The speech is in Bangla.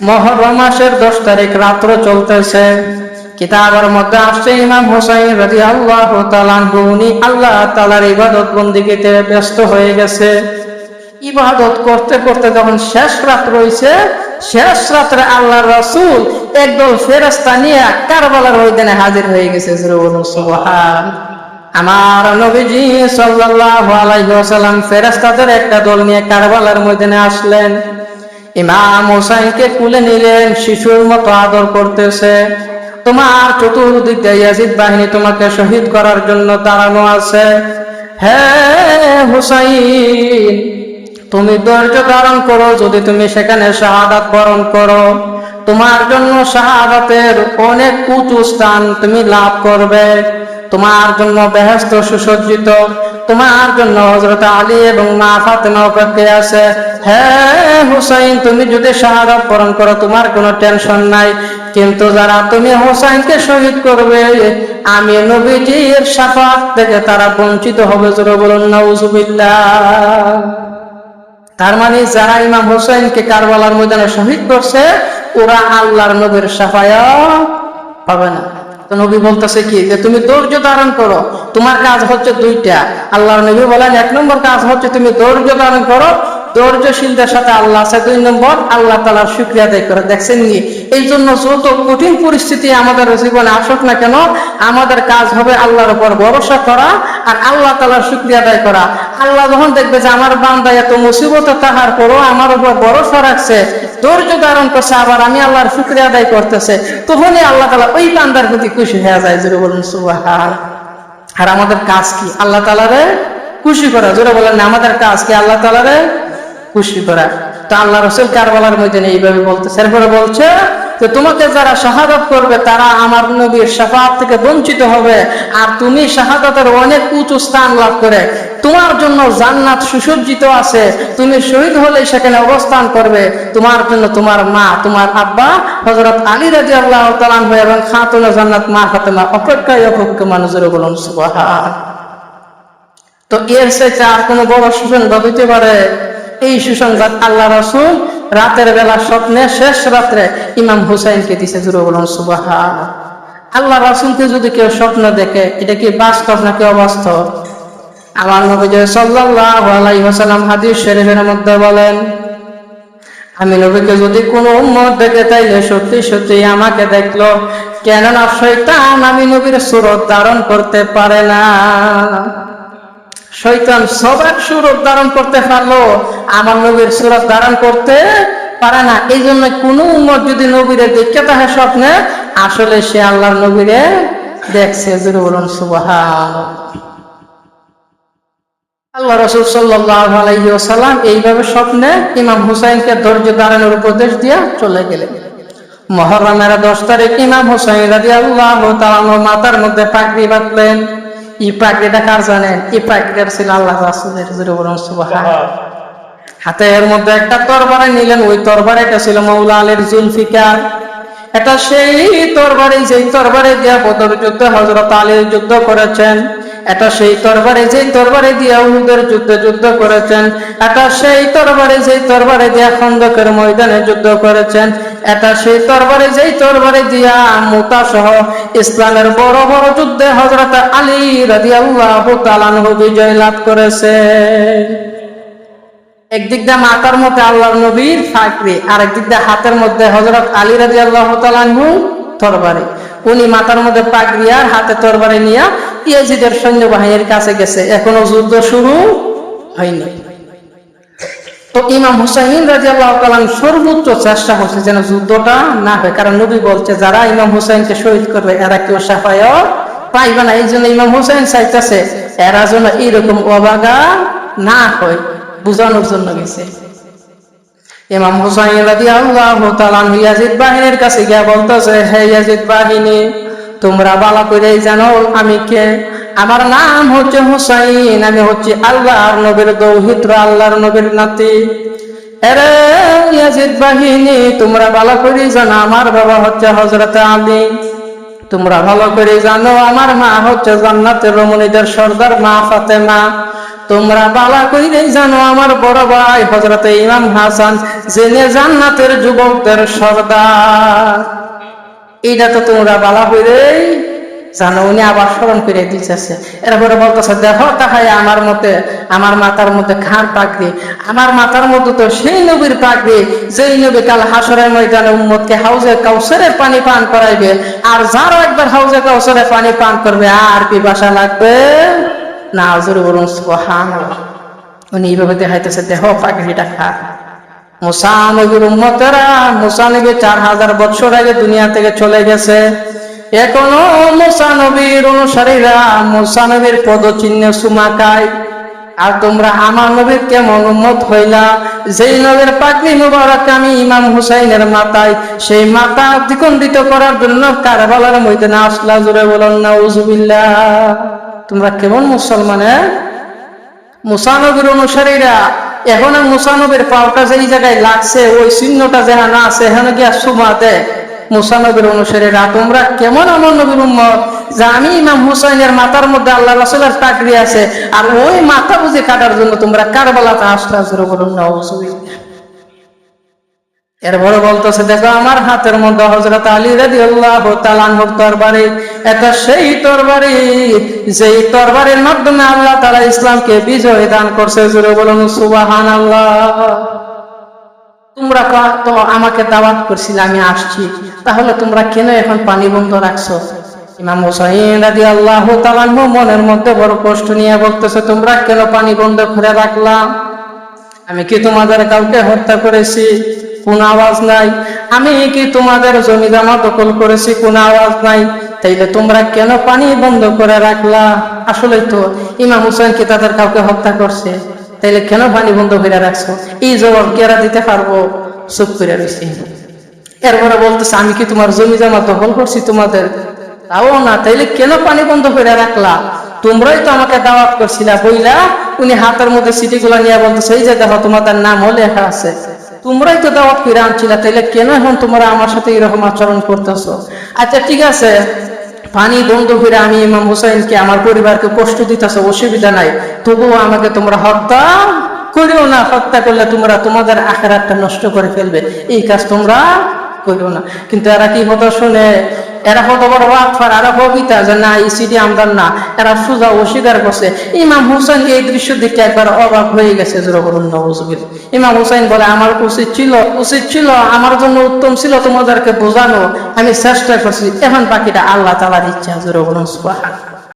মুহররম মাসের 10 তারিখ রাত্র চলতেছে। কিতাবের মধ্যে আসছে ইমাম হুসাইন রাদিয়াল্লাহু তাআলা আনহু উনি আল্লাহ তাআলার ইবাদত বন্দেগীতে ব্যস্ত হয়ে গেছে। ইবাদত করতে করতে যখন শেষ রাত রয়েছে, শেষ রাত্রে আল্লাহর রাসূল একদল ফেরেশতা নিয়ে কারবালার ময়দানে হাজির হয়ে গেছে। সুবহান। আমার নবীজি সাল্লাল্লাহু আলাইহি ওয়াসাল্লাম ফেরেশতাদের একটা দল নিয়ে কারবালার ময়দানে আসলেন। ইমাম হুসাইনকে কুলে নিলেন, শিশুর মতো আদর করতেছে। তোমার চতুর্দিকে ইয়াজিদ বাহিনী তোমাকে শহীদ করার জন্য দাঁড়ানো আছে। হে হুসাইন, তুমি ধৈর্য ধারণ করো, যদি তুমি সেখানে শাহাদাত বরণ করো তোমার জন্য শাহাদাতের অনেক উঁচু স্থান তুমি লাভ করবে। তোমার জন্য বেহেশত সুসজ্জিত, তোমার জন্য হযরত আলী এবং মা ফাতেমা অপেক্ষায় আছে। হে হুসাইন, তুমি যদি শাহাদাত বরণ করো তোমার কোনো টেনশন নাই, কিন্তু যারা তুমি হুসাইনকে শহীদ করবে আমি নবীজির শাফাআত থেকে তারা বঞ্চিত হবে। জোরে বলুন নাউজুবিল্লাহ। তার মানে যারা ইমাম হুসাইনকে কারবালার ময়দানে শহীদ করছে ওরা আল্লাহর নবীর শাফায়াত পাবে না। তো নবী বলতেছে কি, যে তুমি ধৈর্য ধারণ করো, তোমার কাজ হচ্ছে দুইটা। আল্লাহর নবী বলেন 1 নম্বর কাজ হচ্ছে তুমি ধৈর্য ধারণ করো, ধৈর্যশীলদের সাথে আল্লাহ আছে। 2 নম্বর আল্লাহ তাআলার শুকরিয়া আদায় করো। দেখছেন নি, এই জন্য যত কঠিন পরিস্থিতি আমাদের জীবনে আসুক না কেন আমাদের কাজ হবে আল্লাহর উপর ভরসা করা আর আল্লাহ তাআলার শুকরিয়া আদায় করা। আল্লাহ যখন দেখবে যে আমার বান্দা এত মুসিবতে তাহার পরও আমার উপর ভরসা রাখছে, ধৈর্য ধারণ করছে, আবার আমি আল্লাহর শুকরিয়া আদায় করতেছে, তখনই আল্লাহ তাআলা ওই বান্দার প্রতি খুশি হয়ে যায়। জোরে বলুন সুবহান। আর আমাদের কাজ কি? আল্লাহ তাআলারে খুশি করা। জোরে বলেন না, আমাদের কাজ কি? আল্লাহ তাআলারে খুশি করা। তো আল্লাহ রাসূল কারবালার ময়দানে এইভাবে বলতেছে। এরপরে বলছে যে তোমাকে যারা শাহাদাত করবে তারা আমার নবীর শাফাআত থেকে বঞ্চিত হবে, আর তুমি শাহাদাতের অনেক উঁচু স্থান লাভ করে তোমার জন্য জান্নাত সুসজ্জিত আছে। তুমি শহীদ হলে সেখানে অবস্থান করবে, তোমার জন্য তোমার মা, তোমার আব্বা হযরত আলী রাদিয়াল্লাহু তাআলা আনহু এবং খাতুনে জান্নাত মা ফাতেমা অপেক্ষায় অপেক্ষমান। জোরে বলুন সুবহান। তো এর চাইতে আর কোনো বড় সুসংবাদ হইতে পারে? এই সুসংবাদ আল্লাহ রাসূল রাতের বেলা স্বপ্নে শেষ রাত্রে ইমাম হুসাইনকে দিয়েছে। জোরে বলুন সুবহান। আল্লাহ রাসূলকে যদি কেউ স্বপ্ন দেখে এটা কি বাস্তব নাকি অবাস্তব? আমার নবী সাল্লাল্লাহু আলাইহি ওয়াসাল্লাম হাদিস শরীফের মধ্যে বলেন, আমি নবীকে যদি কোনো উম্মত দেখে তাইলে সত্যি সত্যি আমাকে দেখলো, কেননা শয়তান আমি নবীর সুরত ধারণ করতে পারে না। শয়তান সবার সুরত ধারণ করতে পারলো, আমার নবীর সুরত ধারণ করতে পারে না। এই জন্য কোন উম্মত যদি নবীরে দেখে থাকে স্বপ্নে, আসলে সে আল্লাহর নবীরে দেখছে। জোরে বলুন সুবহান। আল্লাহ রাসূল সাল্লাল্লাহু আলাইহি ওয়াসাল্লাম এইভাবে স্বপ্নে ইমাম হুসাইনকে ধৈর্য ধারণের উপদেশ দিয়ে চলে গেলেন। মুহররমের 10 তারিখ ইমাম হুসাইন রাদিয়াল্লাহু তাআলা মাথার মধ্যে পাগড়ি বাঁধলেন। এই পাগড়িটা কার জানেন? এই পাগড়িটা ছিল আল্লাহর রাসূলের। জোরে বলুন সুবহান। হাতের মধ্যে একটা তরবারি নিলেন, ওই তরবারিটা ছিল মাওলা আলীর জুলফিকার। এটা সেই তরবারি যেই তরবারি দিয়ে বদর যুদ্ধে হযরত আলী যুদ্ধ করেছেন। এটা সেই তরবারি যেই তরবারি দিয়ে উহুদের যুদ্ধে যুদ্ধ করেছেন। এটা সেই তরবারি যেই তরবারি দিয়ে খন্দকের ময়দানে যুদ্ধ করেছেন। এটা সেই তরবারি যেই তরবারি দিয়া মুতা সহ ইসলামের বড় বড় যুদ্ধে হযরত আলী রাদিয়াল্লাহু তাআলা আনহু বিজয় লাভ করেছে। একদিক দিয়ে মাথার মধ্যে আল্লাহর নবীর পাগড়ি, আর একদিক দিয়ে হাতের মধ্যে হযরত আলী রাদিয়াল্লাহু তাআলা আনহু তরবারি। উনি মাথার মধ্যে পাগড়ি আর হাতে তরবারি নিয়ে ইয়াজিদের সৈন্যবাহিনীর কাছে গেছে। এখনো যুদ্ধ শুরু হয়নি। তো ইমাম হুসাইন রাদিয়াল্লাহু তাআলা সর্বোচ্চ চেষ্টা করছে যেন যুদ্ধটা না হয়, কারণ নবী বলছে যারা ইমাম হুসাইনকে শহীদ করবে এরা কেউ শাফায়াত পাইবে না। এই জন্য ইমাম হুসাইন চাইতেছে এরা যেন এইরকম অবাগা না হয়, বুঝানোর জন্য গেছে। ইমাম হুসাইন রাদিয়াল্লাহু তাআলা ইয়াজিদ বাহিনীর কাছে গিয়ে বলতেছে, হে ইয়াজিদ বাহিনী, তোমরা ভালো করে জানো আমি কে। আমার নাম হচ্ছে হুসাইন, আমি হচ্ছে আল্লাহর নবীর দৌহিত্র, আল্লাহর নবীর নাতি। আরে ইয়াজিদ বাহিনী, তোমরা ভালো করে জানো আমার বাবা হচ্ছে হযরত আলী। তোমরা ভালো করে জানো আমার মা হচ্ছে জান্নাতের রমণীদের সর্দার মা ফাতেমা। তোমরা বালা কইরেই জানো আমার বড় ভাই হযরত ইমাম হাসান জেনে জান্নাতের যুবকদের সর্দার, এইটা তো তোমরা বালা কইরেই জানো। উনি আবার স্মরণ করে দিতেছে, এরপরে বলতেছে দেখো তাহাই আমার মতে, আমার মাথার মধ্যে খাড় পাগড়ি, আমার মাথার মধ্যে তো সেই নবীর পাগড়ি যেই নবী কাল হাসরের ময়দানে উম্মতকে হাউজে কাউসারের পানি পান করাইবে, আর যারা একবার হাউজে কাউসারের পানি পান করবে আর পিপাসা লাগবে না। জোরে বলুন সুবহানাল্লাহ। উনি এইভাবে দেখাইতেছে দেখো পাগড়িটা খা। মুসা নবীর উম্মতেরা, মুসা নবী 4000 বছর আগে দুনিয়া থেকে চলে গেছে, এখনো মুসা নবীর অনুসারীরা মুসা নবীর পদচিহ্নে চুমা খায়। আর তোমরা আমার নবীর কেমন উম্মত হইলা, যেই নবীর পাগড়ি মুবারক আমি ইমাম হুসাইনের মাথায়, সেই মাথা দ্বিখণ্ডিত করার জন্য কারবালার ময়দানে আসলা। জোরে বলুন নাউজুবিল্লাহ। তোমরা কেমন মুসলমান? মুসা নবীর অনুসারীরা এখন মুসা নবীর পাওটা যেই জায়গায় লাগছে ওই চিহ্নটা যেখানে আছে এখানে গিয়া চুমা দেয় মুসা নবীর অনুসারীরা। তোমরা কেমন আমার নবীর উম্মত যে আমি ইমাম হুসাইনের মাথার মধ্যে আল্লাহ রাসূলের পাগড়ি আছে আর ওই মাথা বুঝে কাটার জন্য তোমরা কারবালাতে আসলা। জোরে বলুন নাউজুবিল্লাহ। এরপরে বলতেছে দেখো আমার হাতের মধ্যে হযরত আলী রাদিয়াল্লাহু তাআলা আনহুর তরবারি, এটা সেই তরবারি যেই তরবারির মাধ্যমে আল্লাহ তাআলা ইসলামকে বিজয় দান করছে। জোরে বলুন সুবহানাল্লাহ। তোমরা তো আমাকে দাওয়াত করছিলে, আমি আসছি, তাহলে তোমরা কেন এখন পানি বন্ধ রাখছো? ইমাম হুসাইন রাদিয়াল্লাহু তাআলা আনহু মনের মধ্যে বড় কষ্ট নিয়ে বলতেছে তোমরা কেন পানি বন্ধ করে রাখলাম? আমি কি তোমাদের কাউকে হত্যা করেছি? কোন আওয়াজ নাই। আমি কি তোমাদের জমি জমা দখল করেছি? কোন আওয়াজ নাই। তাইলে তোমরা কেন পানি বন্ধ করে রাখলা? আসলে তো ইমাম হুসাইন কি তাদের কাউকে হত্যা করছে? তাইলে কেন পানি বন্ধ করে রাখছো? এই জবাব কেরা দিতে পারবো? চুপ করে রয়েছি। এরপরে বলতেছে আমি কি তোমার জমি জমা দখল করছি তোমাদের? তাও না। তাইলে কেন পানি বন্ধ করে রাখলা? তোমরাই তো আমাকে দাওয়াত করছিলা বইলা। উনি হাতের মধ্যে সিটিগুলা নিয়ে বলতেছে এই যে দেখো তোমাদের নাম লেখা আছে, তোমরাই তো দাওয়াত করে আনছিলা, তাইলে কেন এখন তোমরা আমার সাথে এরকম আচরণ করতেছো? আচ্ছা ঠিক আছে, পানি বন্ধ করে আমি ইমাম হুসাইনকে আমার পরিবারকে কষ্ট দিতেছো, অসুবিধা নাই, তবুও আমাকে তোমরা হত্যা করিও না। হত্যা করলে তোমরা তোমাদের আখিরাতটা নষ্ট করে ফেলবে, এই কাজ তোমরা করিও না। কিন্তু এরা কি কথা শুনে? এরা কত বড় ওয়াকফার, এরা কবিতা যে না এই সিটি আমদার না, এরা সুজা অস্বীকার করছে। ইমাম হুসাইন এই দৃশ্য দেখে একবার অবাক হয়ে গেছে। জোরে বলুন নাউজুবিল্লাহ। ইমাম হুসাইন বলে আমার উচিত ছিল আমার জন্য উত্তম ছিল তোমাদেরকে বোঝানো, আমি চেষ্টা করছি, এখন বাকিটা আল্লাহ তাআলার ইচ্ছা। জোরে বলুন সুবহানাল্লাহ।